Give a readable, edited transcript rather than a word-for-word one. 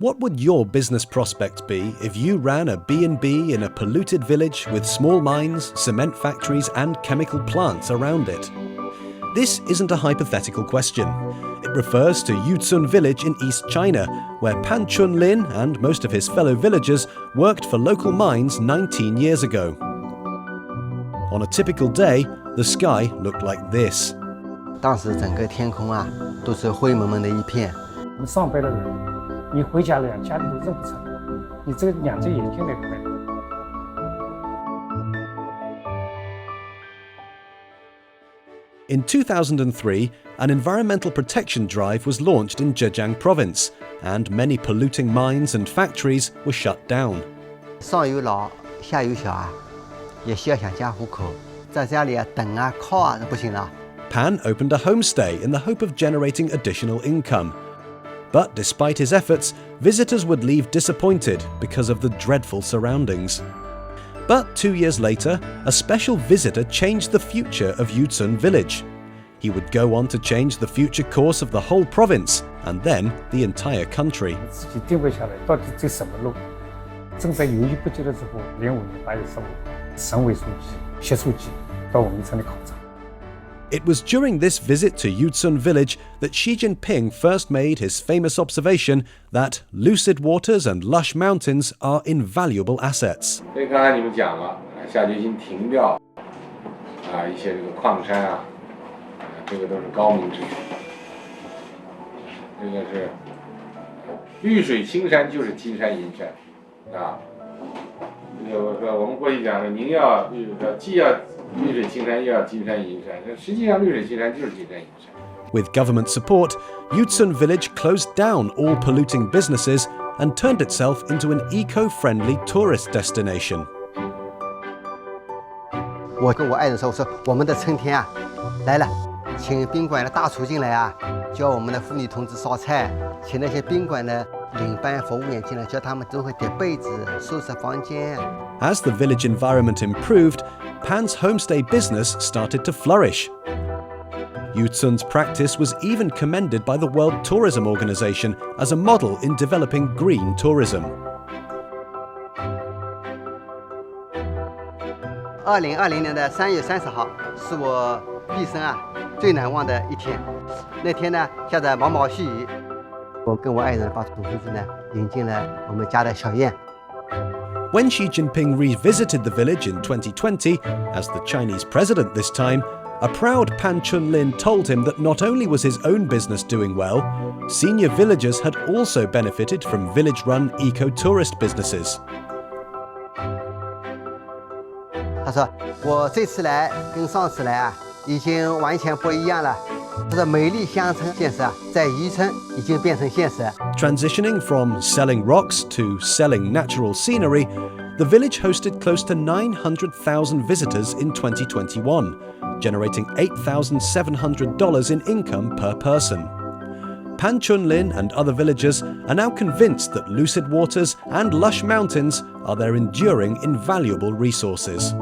What would your business prospects be if you ran a B&B in a polluted village with small mines, cement factories and chemical plants around it? This isn't a hypothetical question. It refers to Yucun Village in East China, where Pan Chunlin and most of his fellow villagers worked for local mines 19 years ago. On a typical day, the sky looked like this. 当时整个天空啊，都是灰蒙蒙的一片。我们上班的人，你回家了，家里都认不成，你这个两只眼睛来看。In 2003, an environmental protection drive was launched in Zhejiang Province, and many polluting mines and factories were shut down. 上有老，下有小啊，也需要养家糊口，在家里啊等啊靠啊都不行了。Pan opened a homestay in the hope of generating additional income. But despite his efforts, visitors would leave disappointed because of the dreadful surroundings. But 2 years later, a special visitor changed the future of Yucun Village. He would go on to change the future course of the whole province, and then the entire country. 自己定位下来，到底走什么路？正在犹豫不决的时候，05年8月15日，省委书记、协书记到我们村里考察。 It was during this visit to Yucun Village that Xi Jinping first made his famous observation that lucid waters and lush mountains are invaluable assets. 所以刚才你们讲了，下决心停掉一些这个矿山啊，这个都是高明之举。这个是绿水青山就是金山银山啊。这个我们过去讲的，您要既要绿水青山又要金山银山，实际上绿水青山就是金山银山。 With government support, Yucun Village closed down all polluting businesses and turned itself into an eco-friendly tourist destination. 我跟我爱人说，我说我们的春天啊来了，请宾馆的大厨进来啊，教我们的妇女同志烧菜，请那些宾馆的领班服务员进来，教他们都会叠被子、收拾房间。 As the village environment improved, Pan's homestay business started to flourish. Yucun's practice was even commended by the World Tourism Organization as a model in developing green tourism. 2020年的3月30号是我毕生啊最难忘的一天。那天呢下着毛毛细雨，我跟我爱人把董同志呢引进了我们家的小院。 When Xi Jinping revisited the village in 2020, as the Chinese president this time, a proud Pan Chunlin told him that not only was his own business doing well, senior villagers had also benefited from village-run eco-tourist businesses. 他说：“我这次来跟上次来啊，已经完全不一样了。他说美丽乡村建设啊，在渔村已经变成现实。” Transitioning from selling rocks to selling natural scenery, the village hosted close to 900,000 visitors in 2021, generating $8,700 in income per person. Pan Chunlin and other villagers are now convinced that lucid waters and lush mountains are their enduring, invaluable resources.